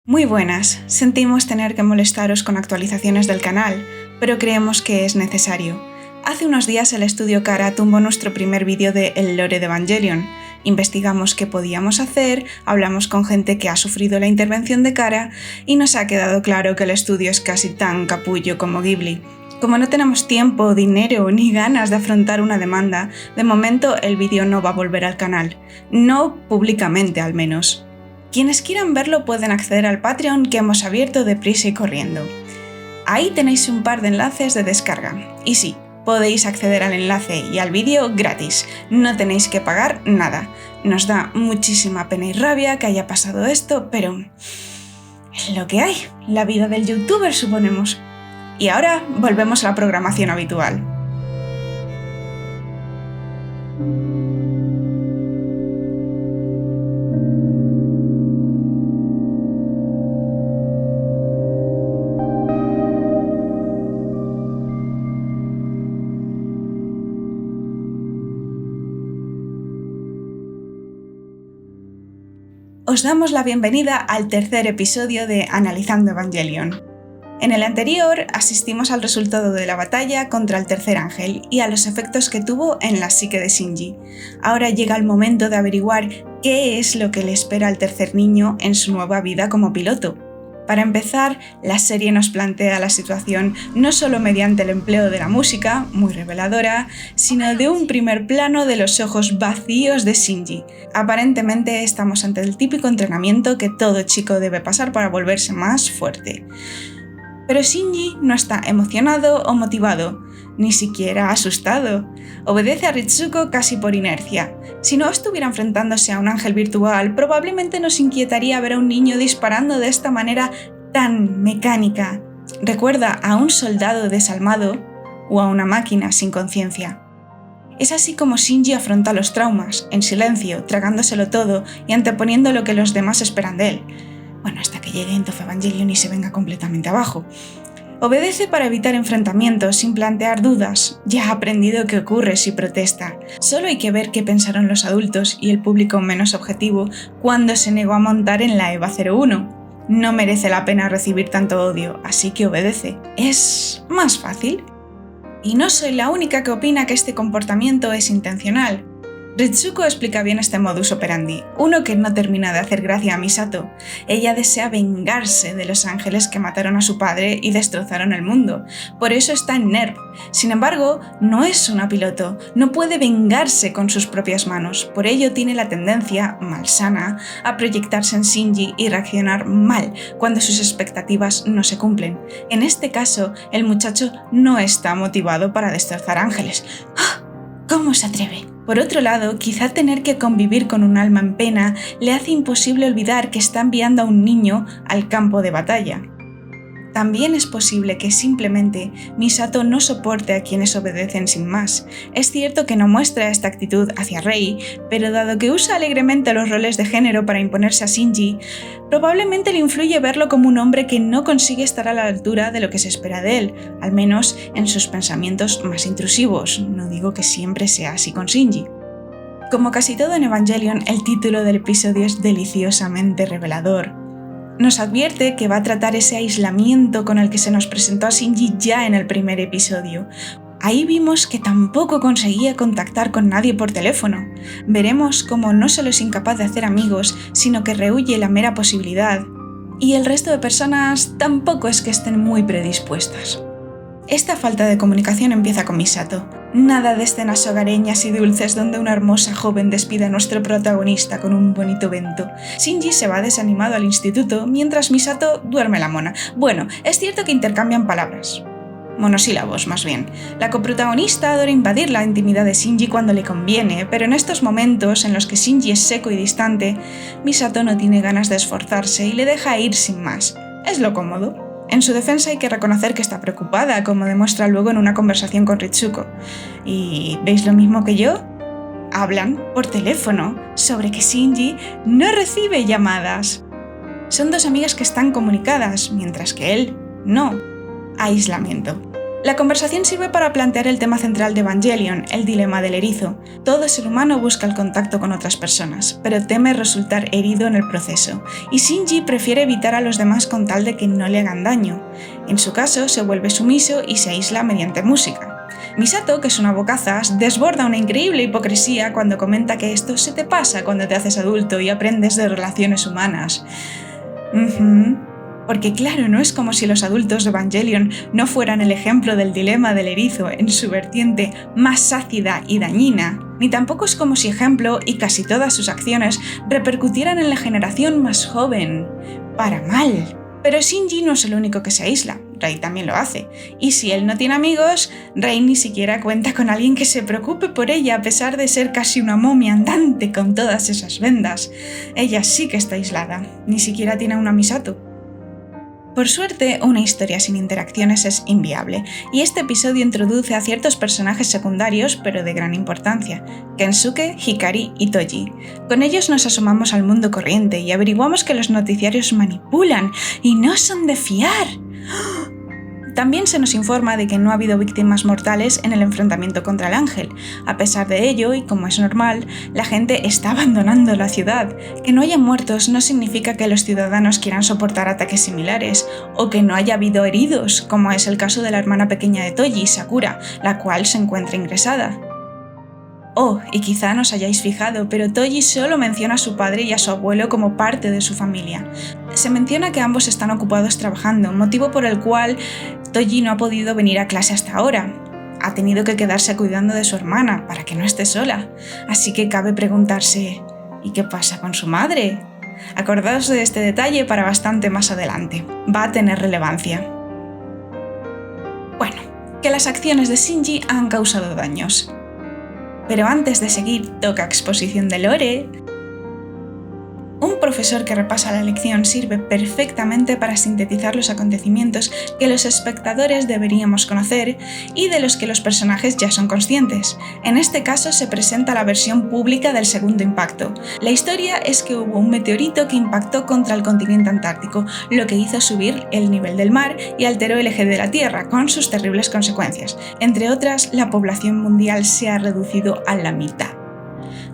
Muy buenas, sentimos tener que molestaros con actualizaciones del canal, pero creemos que es necesario. Hace unos días el estudio Kara tumbó nuestro primer vídeo de El lore de Evangelion. Investigamos qué podíamos hacer, hablamos con gente que ha sufrido la intervención de Kara y nos ha quedado claro que el estudio es casi tan capullo como Ghibli. Como no tenemos tiempo, dinero ni ganas de afrontar una demanda, de momento el vídeo no va a volver al canal. No públicamente al menos. Quienes quieran verlo pueden acceder al Patreon que hemos abierto deprisa y corriendo. Ahí tenéis un par de enlaces de descarga. Y sí, podéis acceder al enlace y al vídeo gratis. No tenéis que pagar nada. Nos da muchísima pena y rabia que haya pasado esto, pero es lo que hay. La vida del youtuber, suponemos. Y ahora volvemos a la programación habitual. Os damos la bienvenida al tercer episodio de Analizando Evangelion. En el anterior asistimos al resultado de la batalla contra el tercer ángel y a los efectos que tuvo en la psique de Shinji. Ahora llega el momento de averiguar qué es lo que le espera al tercer niño en su nueva vida como piloto. Para empezar, la serie nos plantea la situación no solo mediante el empleo de la música, muy reveladora, sino de un primer plano de los ojos vacíos de Shinji. Aparentemente estamos ante el típico entrenamiento que todo chico debe pasar para volverse más fuerte. Pero Shinji no está emocionado o motivado, ni siquiera asustado. Obedece a Ritsuko casi por inercia. Si no estuviera enfrentándose a un ángel virtual, probablemente nos inquietaría ver a un niño disparando de esta manera tan mecánica. Recuerda a un soldado desalmado o a una máquina sin conciencia. Es así como Shinji afronta los traumas, en silencio, tragándoselo todo y anteponiendo lo que los demás esperan de él. Bueno, hasta que llegue End of Evangelion y se venga completamente abajo. Obedece para evitar enfrentamientos sin plantear dudas. Ya ha aprendido qué ocurre si protesta. Solo hay que ver qué pensaron los adultos y el público menos objetivo cuando se negó a montar en la EVA 01. No merece la pena recibir tanto odio, así que obedece. Es más fácil. Y no soy la única que opina que este comportamiento es intencional. Ritsuko explica bien este modus operandi, uno que no termina de hacer gracia a Misato. Ella desea vengarse de los ángeles que mataron a su padre y destrozaron el mundo. Por eso está en NERV. Sin embargo, no es una piloto, no puede vengarse con sus propias manos. Por ello tiene la tendencia, malsana, a proyectarse en Shinji y reaccionar mal cuando sus expectativas no se cumplen. En este caso, el muchacho no está motivado para destrozar ángeles. ¡Ah! ¿Cómo se atreve? Por otro lado, quizá tener que convivir con un alma en pena le hace imposible olvidar que está enviando a un niño al campo de batalla. También es posible que simplemente Misato no soporte a quienes obedecen sin más. Es cierto que no muestra esta actitud hacia Rei, pero dado que usa alegremente los roles de género para imponerse a Shinji, probablemente le influye verlo como un hombre que no consigue estar a la altura de lo que se espera de él, al menos en sus pensamientos más intrusivos. No digo que siempre sea así con Shinji. Como casi todo en Evangelion, el título del episodio es deliciosamente revelador. Nos advierte que va a tratar ese aislamiento con el que se nos presentó a Shinji ya en el primer episodio. Ahí vimos que tampoco conseguía contactar con nadie por teléfono. Veremos cómo no solo es incapaz de hacer amigos, sino que rehúye la mera posibilidad. Y el resto de personas tampoco es que estén muy predispuestas. Esta falta de comunicación empieza con Misato. Nada de escenas hogareñas y dulces donde una hermosa joven despide a nuestro protagonista con un bonito evento. Shinji se va desanimado al instituto mientras Misato duerme la mona. Bueno, es cierto que intercambian palabras. Monosílabos, más bien. La coprotagonista adora invadir la intimidad de Shinji cuando le conviene, pero en estos momentos en los que Shinji es seco y distante, Misato no tiene ganas de esforzarse y le deja ir sin más. Es lo cómodo. En su defensa hay que reconocer que está preocupada, como demuestra luego en una conversación con Ritsuko. ¿Y veis lo mismo que yo? Hablan por teléfono sobre que Shinji no recibe llamadas. Son dos amigas que están comunicadas, mientras que él no. Aislamiento. La conversación sirve para plantear el tema central de Evangelion, el dilema del erizo. Todo ser humano busca el contacto con otras personas, pero teme resultar herido en el proceso, y Shinji prefiere evitar a los demás con tal de que no le hagan daño. En su caso, se vuelve sumiso y se aísla mediante música. Misato, que es una bocazas, desborda una increíble hipocresía cuando comenta que esto se te pasa cuando te haces adulto y aprendes de relaciones humanas. Porque claro, no es como si los adultos de Evangelion no fueran el ejemplo del dilema del erizo en su vertiente más ácida y dañina, ni tampoco es como si ejemplo y casi todas sus acciones repercutieran en la generación más joven, para mal. Pero Shinji no es el único que se aísla, Rei también lo hace, y si él no tiene amigos, Rei ni siquiera cuenta con alguien que se preocupe por ella a pesar de ser casi una momia andante con todas esas vendas. Ella sí que está aislada, ni siquiera tiene una Misato. Por suerte, una historia sin interacciones es inviable, y este episodio introduce a ciertos personajes secundarios, pero de gran importancia: Kensuke, Hikari y Toji. Con ellos nos asomamos al mundo corriente y averiguamos que los noticiarios manipulan y no son de fiar. También se nos informa de que no ha habido víctimas mortales en el enfrentamiento contra el ángel. A pesar de ello, y como es normal, la gente está abandonando la ciudad. Que no haya muertos no significa que los ciudadanos quieran soportar ataques similares, o que no haya habido heridos, como es el caso de la hermana pequeña de Toji, Sakura, la cual se encuentra ingresada. Oh, y quizá no os hayáis fijado, pero Toji solo menciona a su padre y a su abuelo como parte de su familia. Se menciona que ambos están ocupados trabajando, motivo por el cual Toji no ha podido venir a clase hasta ahora. Ha tenido que quedarse cuidando de su hermana para que no esté sola. Así que cabe preguntarse, ¿y qué pasa con su madre? Acordaos de este detalle para bastante más adelante. Va a tener relevancia. Bueno, que las acciones de Shinji han causado daños. Pero antes de seguir, toca exposición de lore. Un profesor que repasa la lección sirve perfectamente para sintetizar los acontecimientos que los espectadores deberíamos conocer y de los que los personajes ya son conscientes. En este caso se presenta la versión pública del segundo impacto. La historia es que hubo un meteorito que impactó contra el continente antártico, lo que hizo subir el nivel del mar y alteró el eje de la Tierra, con sus terribles consecuencias. Entre otras, la población mundial se ha reducido a la mitad.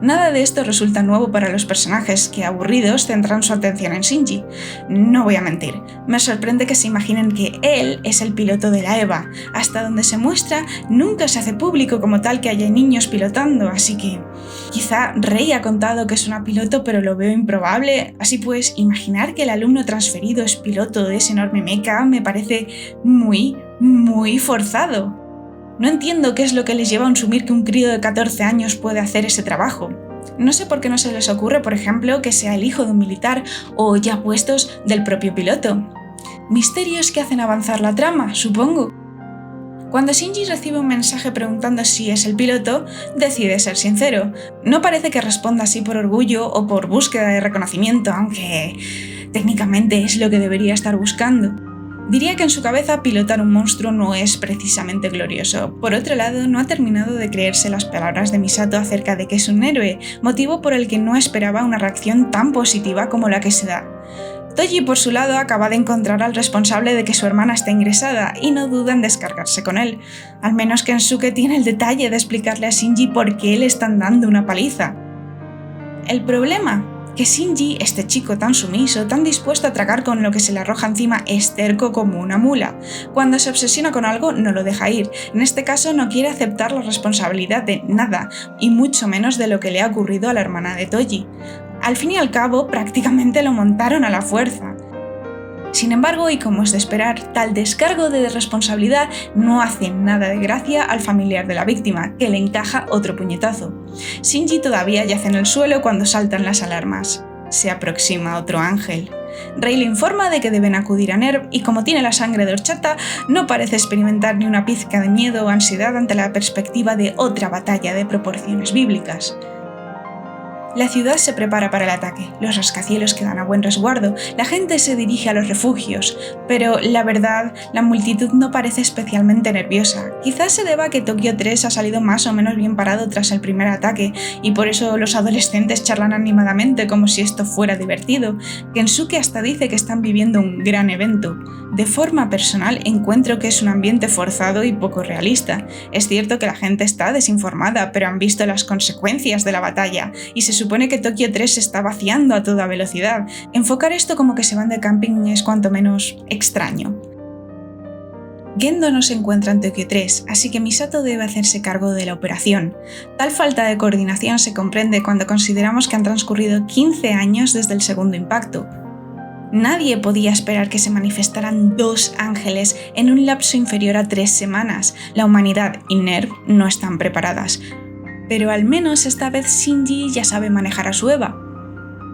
Nada de esto resulta nuevo para los personajes que, aburridos, centran su atención en Shinji. No voy a mentir, me sorprende que se imaginen que él es el piloto de la EVA. Hasta donde se muestra, nunca se hace público como tal que haya niños pilotando, así que quizá Rei ha contado que es una piloto, pero lo veo improbable. Así pues, imaginar que el alumno transferido es piloto de ese enorme mecha me parece muy forzado. No entiendo qué es lo que les lleva a asumir que un crío de 14 años puede hacer ese trabajo. No sé por qué no se les ocurre, por ejemplo, que sea el hijo de un militar o, ya puestos, del propio piloto. Misterios que hacen avanzar la trama, supongo. Cuando Shinji recibe un mensaje preguntando si es el piloto, decide ser sincero. No parece que responda así por orgullo o por búsqueda de reconocimiento, aunque técnicamente es lo que debería estar buscando. Diría que en su cabeza pilotar un monstruo no es precisamente glorioso. Por otro lado, no ha terminado de creerse las palabras de Misato acerca de que es un héroe, motivo por el que no esperaba una reacción tan positiva como la que se da. Toji, por su lado, acaba de encontrar al responsable de que su hermana está ingresada y no duda en descargarse con él. Al menos Kensuke tiene el detalle de explicarle a Shinji por qué le están dando una paliza. El problema: que Shinji, este chico tan sumiso, tan dispuesto a tragar con lo que se le arroja encima, es terco como una mula. Cuando se obsesiona con algo, no lo deja ir. En este caso, no quiere aceptar la responsabilidad de nada, y mucho menos de lo que le ha ocurrido a la hermana de Toji. Al fin y al cabo, prácticamente lo montaron a la fuerza. Sin embargo, y como es de esperar, tal descargo de responsabilidad no hace nada de gracia al familiar de la víctima, que le encaja otro puñetazo. Shinji todavía yace en el suelo cuando saltan las alarmas. Se aproxima otro ángel. Rei le informa de que deben acudir a NERV y, como tiene la sangre de horchata, no parece experimentar ni una pizca de miedo o ansiedad ante la perspectiva de otra batalla de proporciones bíblicas. La ciudad se prepara para el ataque, los rascacielos quedan a buen resguardo, la gente se dirige a los refugios, pero la verdad, la multitud no parece especialmente nerviosa. Quizás se deba a que Tokio 3 ha salido más o menos bien parado tras el primer ataque y por eso los adolescentes charlan animadamente como si esto fuera divertido. Kensuke hasta dice que están viviendo un gran evento. De forma personal encuentro que es un ambiente forzado y poco realista. Es cierto que la gente está desinformada, pero han visto las consecuencias de la batalla y se supone que Tokio 3 se está vaciando a toda velocidad. Enfocar esto como que se van de camping es cuanto menos extraño. Gendo no se encuentra en Tokio 3, así que Misato debe hacerse cargo de la operación. Tal falta de coordinación se comprende cuando consideramos que han transcurrido 15 años desde el segundo impacto. Nadie podía esperar que se manifestaran 2 ángeles en un lapso inferior a 3 semanas. La humanidad y NERV no están preparadas. Pero al menos esta vez Shinji ya sabe manejar a su Eva.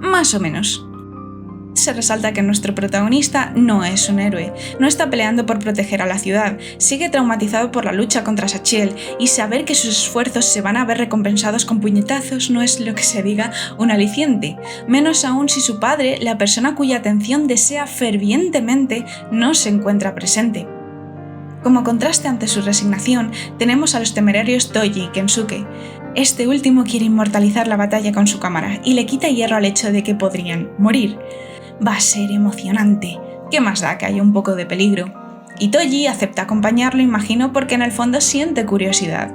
Más o menos. Se resalta que nuestro protagonista no es un héroe, no está peleando por proteger a la ciudad, sigue traumatizado por la lucha contra Sachiel y saber que sus esfuerzos se van a ver recompensados con puñetazos no es lo que se diga un aliciente, menos aún si su padre, la persona cuya atención desea fervientemente, no se encuentra presente. Como contraste ante su resignación, tenemos a los temerarios Toji y Kensuke. Este último quiere inmortalizar la batalla con su cámara y le quita hierro al hecho de que podrían morir. Va a ser emocionante. ¿Qué más da que haya un poco de peligro? Y Toji acepta acompañarlo, imagino, porque en el fondo siente curiosidad.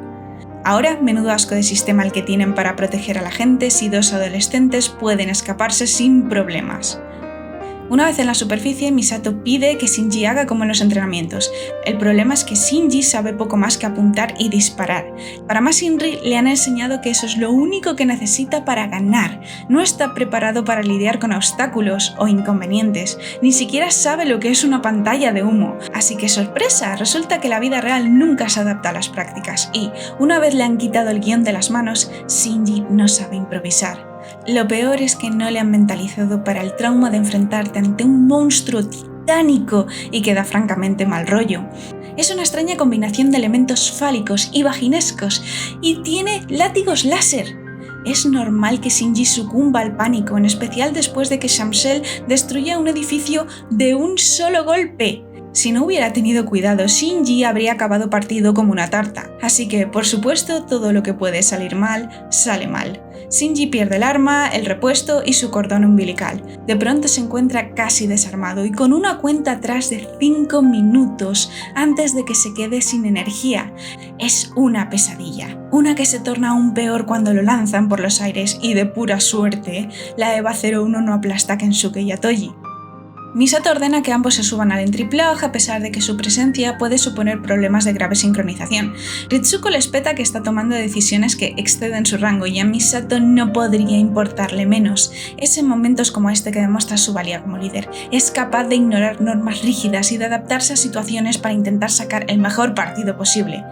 Ahora, menudo asco de sistema el que tienen para proteger a la gente si 2 adolescentes pueden escaparse sin problemas. Una vez en la superficie, Misato pide que Shinji haga como en los entrenamientos. El problema es que Shinji sabe poco más que apuntar y disparar. Para más Inri le han enseñado que eso es lo único que necesita para ganar. No está preparado para lidiar con obstáculos o inconvenientes. Ni siquiera sabe lo que es una pantalla de humo. Así que sorpresa, resulta que la vida real nunca se adapta a las prácticas. Y, una vez le han quitado el guión de las manos, Shinji no sabe improvisar. Lo peor es que no le han mentalizado para el trauma de enfrentarte ante un monstruo titánico y que da francamente mal rollo. Es una extraña combinación de elementos fálicos y vaginescos y tiene látigos láser. Es normal que Shinji sucumba al pánico, en especial después de que Shamsel destruya un edificio de un solo golpe. Si no hubiera tenido cuidado, Shinji habría acabado partido como una tarta. Así que, por supuesto, todo lo que puede salir mal, sale mal. Shinji pierde el arma, el repuesto y su cordón umbilical. De pronto se encuentra casi desarmado y con una cuenta atrás de 5 minutos antes de que se quede sin energía. Es una pesadilla. Una que se torna aún peor cuando lo lanzan por los aires y de pura suerte, la EVA 01 no aplasta a Kensuke y a Toji. Misato ordena que ambos se suban al Entriplage a pesar de que su presencia puede suponer problemas de grave sincronización. Ritsuko les peta que está tomando decisiones que exceden su rango y a Misato no podría importarle menos. Es en momentos como este que demuestra su valía como líder. Es capaz de ignorar normas rígidas y de adaptarse a situaciones para intentar sacar el mejor partido posible.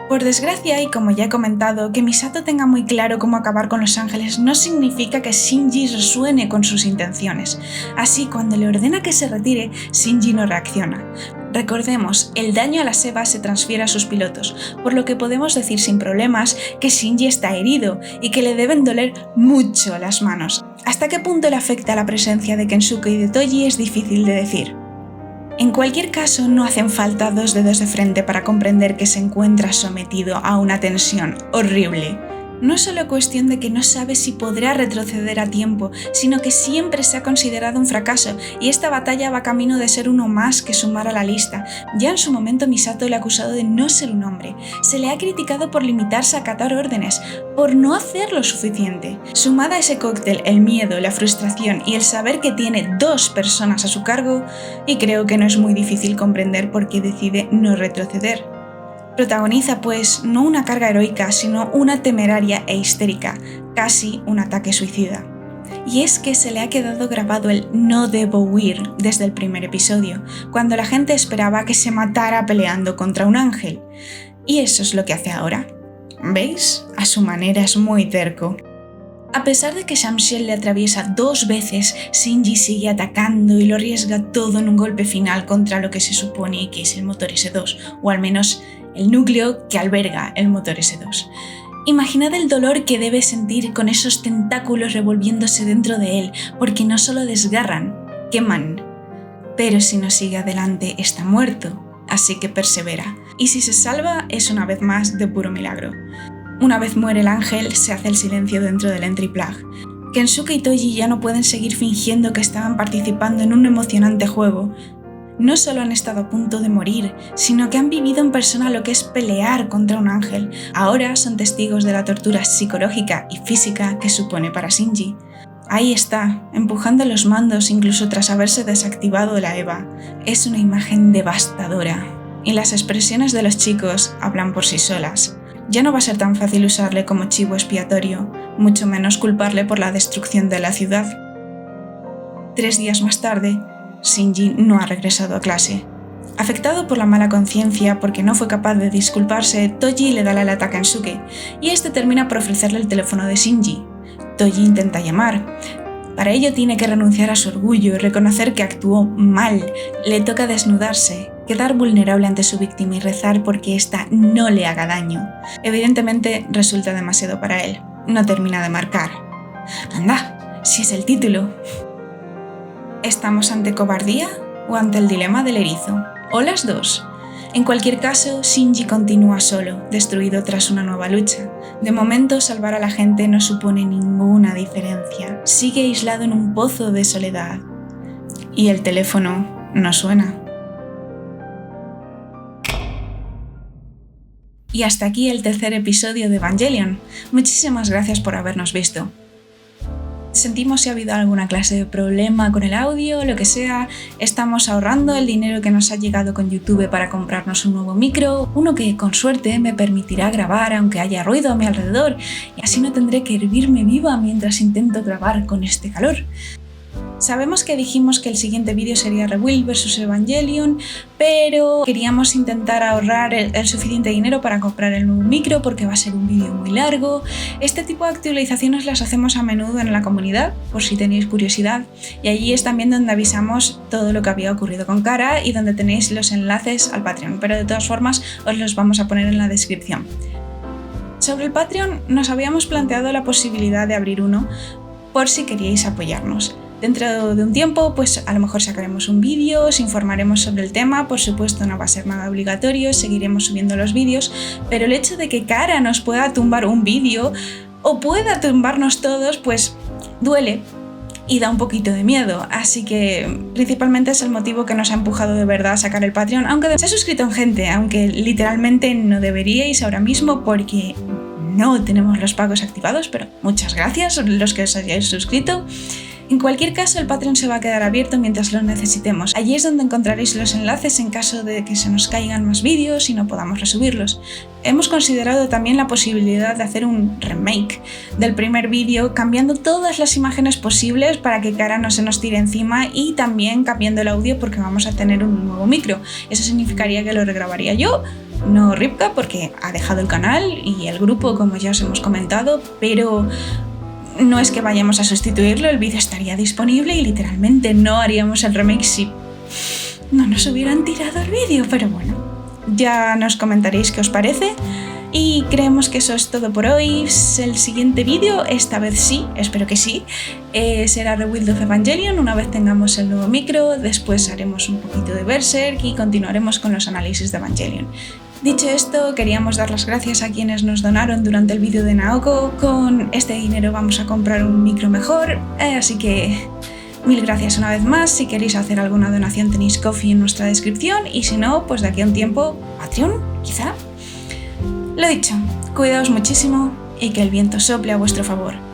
Por desgracia, y como ya he comentado, que Misato tenga muy claro cómo acabar con los ángeles no significa que Shinji resuene con sus intenciones. Así, cuando le ordena que se retire, Shinji no reacciona. Recordemos, el daño a la EVA se transfiere a sus pilotos, por lo que podemos decir sin problemas que Shinji está herido y que le deben doler mucho las manos. ¿Hasta qué punto le afecta la presencia de Kensuke y de Toji? Es difícil de decir. En cualquier caso, no hacen falta 2 dedos de frente para comprender que se encuentra sometido a una tensión horrible. No es solo cuestión de que no sabe si podrá retroceder a tiempo, sino que siempre se ha considerado un fracaso y esta batalla va camino de ser uno más que sumar a la lista. Ya en su momento Misato le ha acusado de no ser un hombre, se le ha criticado por limitarse a acatar órdenes, por no hacer lo suficiente. Sumada a ese cóctel el miedo, la frustración y el saber que tiene 2 personas a su cargo, y creo que no es muy difícil comprender por qué decide no retroceder. Protagoniza pues no una carga heroica, sino una temeraria e histérica, casi un ataque suicida. Y es que se le ha quedado grabado el no debo huir desde el primer episodio, cuando la gente esperaba que se matara peleando contra un ángel. Y eso es lo que hace ahora. ¿Veis? A su manera es muy terco. A pesar de que Shamsel le atraviesa 2 veces, Shinji sigue atacando y lo arriesga todo en un golpe final contra lo que se supone que es el motor S2, o al menos el núcleo que alberga el motor S2. Imaginad el dolor que debe sentir con esos tentáculos revolviéndose dentro de él, porque no solo desgarran, queman. Pero si no sigue adelante está muerto, así que persevera. Y si se salva es una vez más de puro milagro. Una vez muere el ángel, se hace el silencio dentro del Entry Plug. Kensuke y Toji ya no pueden seguir fingiendo que estaban participando en un emocionante juego. No solo han estado a punto de morir, sino que han vivido en persona lo que es pelear contra un ángel. Ahora son testigos de la tortura psicológica y física que supone para Shinji. Ahí está, empujando los mandos incluso tras haberse desactivado la EVA. Es una imagen devastadora. Y las expresiones de los chicos hablan por sí solas. Ya no va a ser tan fácil usarle como chivo expiatorio, mucho menos culparle por la destrucción de la ciudad. 3 días más tarde, Shinji no ha regresado a clase. Afectado por la mala conciencia porque no fue capaz de disculparse, Toji le da la lata a Kensuke, y este termina por ofrecerle el teléfono de Shinji. Toji intenta llamar. Para ello tiene que renunciar a su orgullo y reconocer que actuó mal. Le toca desnudarse, quedar vulnerable ante su víctima y rezar porque ésta no le haga daño. Evidentemente resulta demasiado para él. No termina de marcar. ¡Anda! ¡Si es el título! ¿Estamos ante cobardía o ante el dilema del erizo? ¿O las dos? En cualquier caso, Shinji continúa solo, destruido tras una nueva lucha. De momento, salvar a la gente no supone ninguna diferencia. Sigue aislado en un pozo de soledad. Y el teléfono no suena. Y hasta aquí el tercer episodio de Evangelion. Muchísimas gracias por habernos visto. Sentimos si ha habido alguna clase de problema con el audio, lo que sea. Estamos ahorrando el dinero que nos ha llegado con YouTube para comprarnos un nuevo micro, uno que con suerte me permitirá grabar aunque haya ruido a mi alrededor, y así no tendré que hervirme viva mientras intento grabar con este calor. Sabemos que dijimos que el siguiente vídeo sería Rebuild vs Evangelion, pero queríamos intentar ahorrar el suficiente dinero para comprar el nuevo micro porque va a ser un vídeo muy largo. Este tipo de actualizaciones las hacemos a menudo en la comunidad, por si tenéis curiosidad, y allí es también donde avisamos todo lo que había ocurrido con Kara y donde tenéis los enlaces al Patreon, pero de todas formas os los vamos a poner en la descripción. Sobre el Patreon nos habíamos planteado la posibilidad de abrir uno por si queríais apoyarnos. Dentro de un tiempo, pues a lo mejor sacaremos un vídeo, os informaremos sobre el tema, por supuesto no va a ser nada obligatorio, seguiremos subiendo los vídeos, pero el hecho de que Kara nos pueda tumbar un vídeo o pueda tumbarnos todos, pues duele y da un poquito de miedo, así que principalmente es el motivo que nos ha empujado de verdad a sacar el Patreon, aunque se ha suscrito en gente, aunque literalmente no deberíais ahora mismo porque no tenemos los pagos activados, pero muchas gracias los que os hayáis suscrito. En cualquier caso, el Patreon se va a quedar abierto mientras lo necesitemos. Allí es donde encontraréis los enlaces en caso de que se nos caigan más vídeos y no podamos resubirlos. Hemos considerado también la posibilidad de hacer un remake del primer vídeo, cambiando todas las imágenes posibles para que Kara no se nos tire encima y también cambiando el audio porque vamos a tener un nuevo micro. Eso significaría que lo regrabaría yo, no Ripka, porque ha dejado el canal y el grupo, como ya os hemos comentado, pero no es que vayamos a sustituirlo, el vídeo estaría disponible y literalmente no haríamos el remake si no nos hubieran tirado el vídeo, pero bueno, ya nos comentaréis qué os parece y creemos que eso es todo por hoy. El siguiente vídeo, esta vez sí, espero que sí, será Rebuild of Evangelion una vez tengamos el nuevo micro, después haremos un poquito de Berserk y continuaremos con los análisis de Evangelion. Dicho esto, queríamos dar las gracias a quienes nos donaron durante el vídeo de Naoko. Con este dinero vamos a comprar un micro mejor, así que mil gracias una vez más. Si queréis hacer alguna donación tenéis Ko-fi en nuestra descripción y si no, pues de aquí a un tiempo, Patreon, quizá. Lo dicho, cuidaos muchísimo y que el viento sople a vuestro favor.